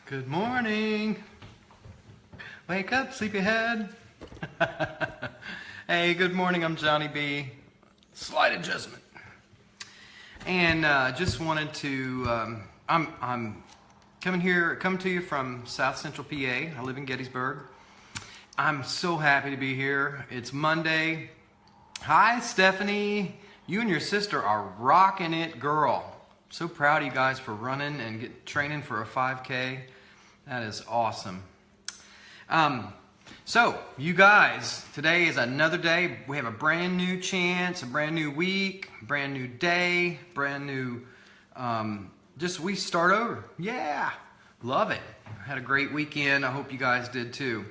Good morning. Wake up, sleepyhead. Hey, good morning. I'm Johnny B. Slight adjustment. And just wanted to, I'm coming to you from South Central PA. I live in Gettysburg. I'm so happy to be here. It's Monday. Hi, Stephanie. You and your sister are rocking it, girl. So proud of you guys for running and training for a 5K. That is awesome. So, you guys, today is another day. We have a brand new chance, a brand new week, brand new day, brand new, we start over. Yeah, love it. Had a great weekend. I hope you guys did too.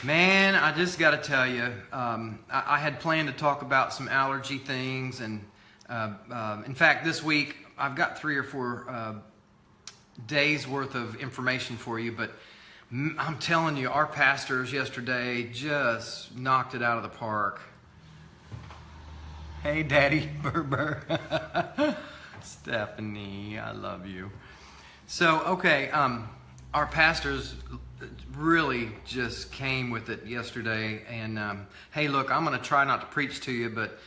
Man, I just got to tell you, I had planned to talk about some allergy things, and in fact, this week I've got 3 or 4 days worth of information for you, but I'm telling you, our pastors yesterday just knocked it out of the park. Hey, Daddy Berber. Stephanie, I love you. So, okay, our pastors really just came with it yesterday, and hey, look, I'm going to try not to preach to you, but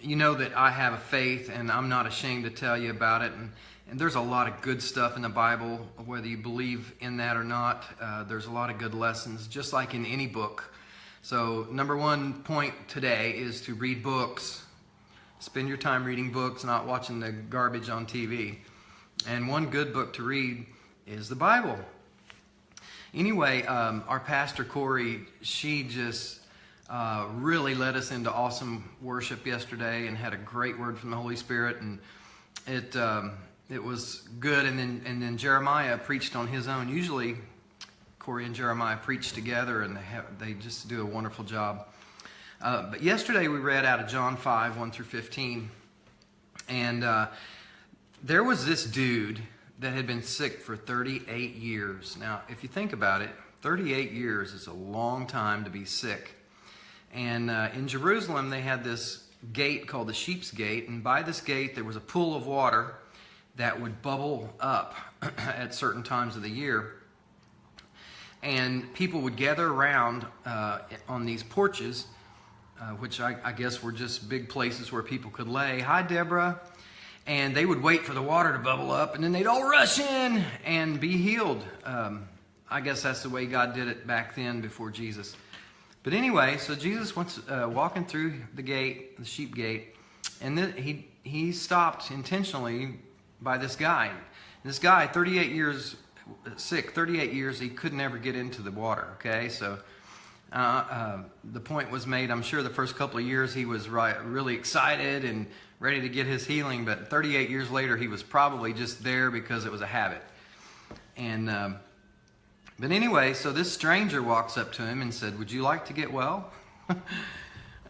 you know that I have a faith, and I'm not ashamed to tell you about it, and there's a lot of good stuff in the Bible, whether you believe in that or not. There's a lot of good lessons, just like in any book. So number one point today is to read books. Spend your time reading books, not watching the garbage on TV. And one good book to read is the Bible. Anyway, our pastor, Corey, she just really led us into awesome worship yesterday and had a great word from the Holy Spirit, and it was good. And then Jeremiah preached on his own. Usually, Corey and Jeremiah preach together, and they just do a wonderful job. But yesterday we read out of John 5, 1 through 15, and there was this dude that had been sick for 38 years. Now, if you think about it, 38 years is a long time to be sick. And in Jerusalem, they had this gate called the Sheep's Gate, and by this gate there was a pool of water that would bubble up at certain times of the year. And people would gather around on these porches, which I guess were just big places where people could lay. Hi, Deborah. And they would wait for the water to bubble up, and then they'd all rush in and be healed. I guess that's the way God did it back then before Jesus. But anyway, so Jesus was walking through the gate, the sheep gate, and then he stopped intentionally by this guy. This guy, 38 years sick, 38 years, he could never get into the water, okay? So the point was made, I'm sure the first couple of years he was really excited and ready to get his healing, but 38 years later he was probably just there because it was a habit. And but anyway, so this stranger walks up to him and said, "Would you like to get well?"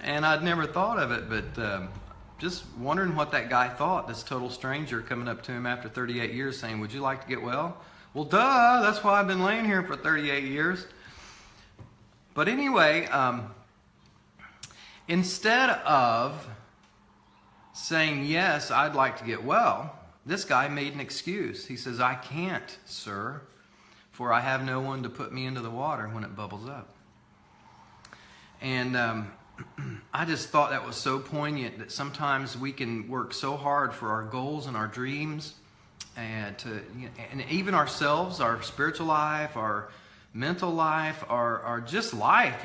And I'd never thought of it, but just wondering what that guy thought, this total stranger coming up to him after 38 years saying, "Would you like to get well?" Well, duh, that's why I've been laying here for 38 years. But anyway, instead of saying, "Yes, I'd like to get well," this guy made an excuse. He says, "I can't, sir, for I have no one to put me into the water when it bubbles up." And I just thought that was so poignant, that sometimes we can work so hard for our goals and our dreams, and even ourselves, our spiritual life, our mental life, our just life,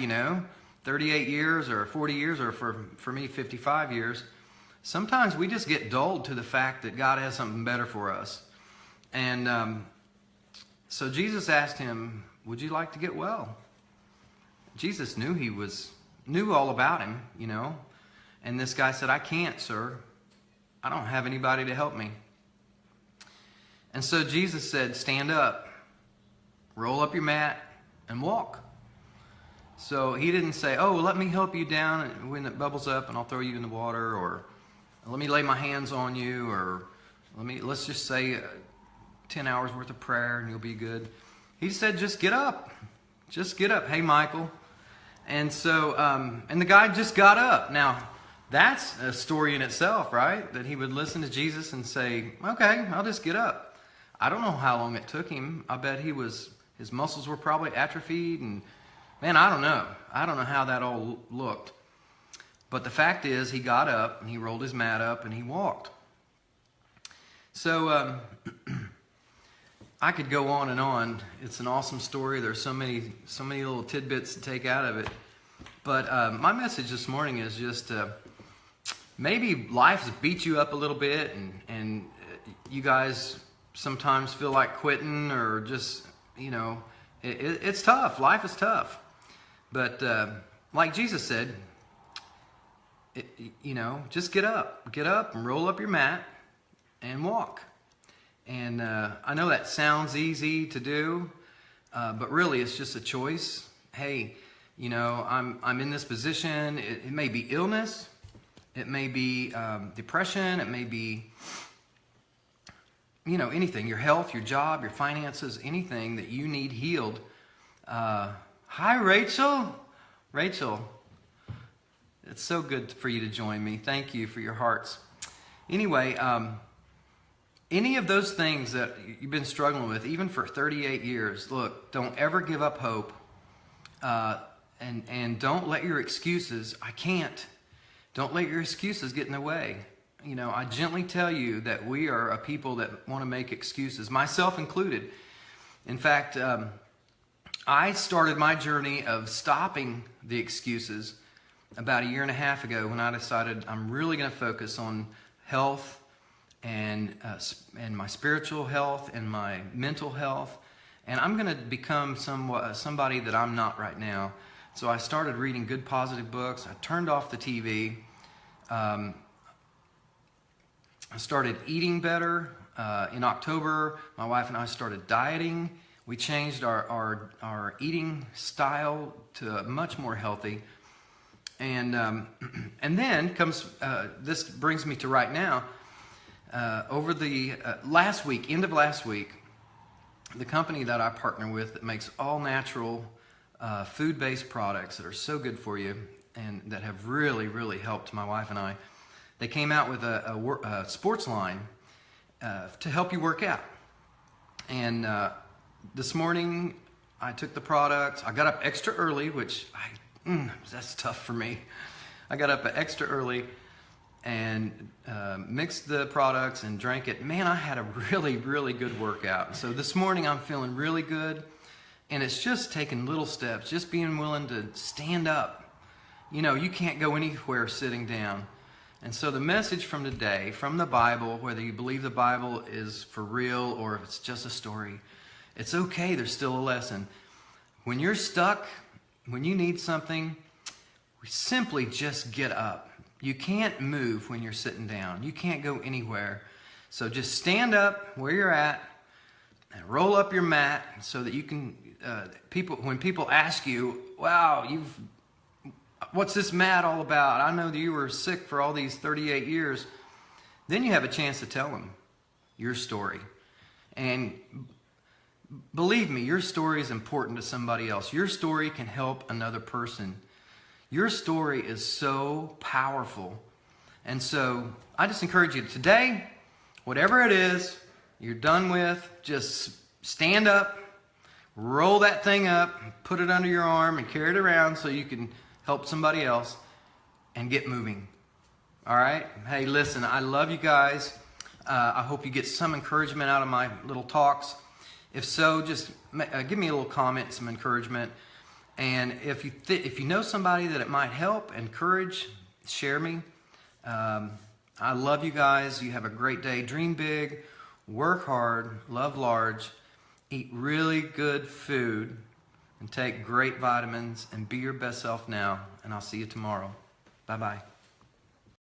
38 years or 40 years, or for me, 55 years. Sometimes we just get dulled to the fact that God has something better for us. And so Jesus asked him, "Would you like to get well?" Jesus knew all about him, And this guy said, "I can't, sir. I don't have anybody to help me." And so Jesus said, "Stand up, roll up your mat, and walk." So he didn't say, "Oh, let me help you down when it bubbles up and I'll throw you in the water," or "Let me lay my hands on you," or let's just say 10 hours worth of prayer and you'll be good. He said, "Just get up. Just get up. Hey, Michael." And so, and the guy just got up. Now, that's a story in itself, right? That he would listen to Jesus and say, "Okay, I'll just get up." I don't know how long it took him. I bet his muscles were probably atrophied, and man, I don't know. I don't know how that all looked. But the fact is, he got up and he rolled his mat up and he walked. So I could go on and on. It's an awesome story. There's so many little tidbits to take out of it. But my message this morning is just maybe life has beat you up a little bit, and you guys sometimes feel like quitting, or just, it's tough. Life is tough. But like Jesus said, just get up and roll up your mat and walk. And I know that sounds easy to do, but really it's just a choice. Hey, I'm in this position. It may be illness, it may be depression, it may be anything, your health, your job, your finances, anything that you need healed. Hi, Rachel. Rachel, it's so good for you to join me. Thank you for your hearts. Anyway, any of those things that you've been struggling with, even for 38 years, look, don't ever give up hope. And don't let your excuses, don't let your excuses get in the way. I gently tell you that we are a people that want to make excuses, myself included. In fact, I started my journey of stopping the excuses about 1.5 years ago, when I decided I'm really going to focus on health and my spiritual health and my mental health, and I'm going to become somebody that I'm not right now. So I started reading good, positive books. I turned off the TV. I started eating better. In October, my wife and I started dieting. We changed our eating style to much more healthy. And then comes, this brings me to right now. Over the end of last week, the company that I partner with that makes all natural food-based products that are so good for you and that have really, really helped my wife and I, they came out with a sports line to help you work out. And this morning, I took the products. I got up extra early, which that's tough for me. I got up extra early and mixed the products and drank it. Man, I had a really, really good workout. So this morning I'm feeling really good, and it's just taking little steps, just being willing to stand up. You can't go anywhere sitting down. And so the message from today, from the Bible, whether you believe the Bible is for real or if it's just a story, it's okay, there's still a lesson. When you're stuck, when you need something, we simply just get up. You can't move when you're sitting down. You can't go anywhere. So just stand up where you're at and roll up your mat so that you can, when people ask you, wow, what's this mat all about? I know that you were sick for all these 38 years. Then you have a chance to tell them your story. And believe me, your story is important to somebody else. Your story can help another person. Your story is so powerful. And so I just encourage you today, whatever it is you're done with, just stand up, roll that thing up, put it under your arm and carry it around so you can help somebody else and get moving. All right? Hey, listen, I love you guys. I hope you get some encouragement out of my little talks. If so, just give me a little comment, some encouragement. And if you know somebody that it might help, encourage, share me. I love you guys. You have a great day. Dream big, work hard, love large, eat really good food, and take great vitamins, and be your best self now. And I'll see you tomorrow. Bye-bye.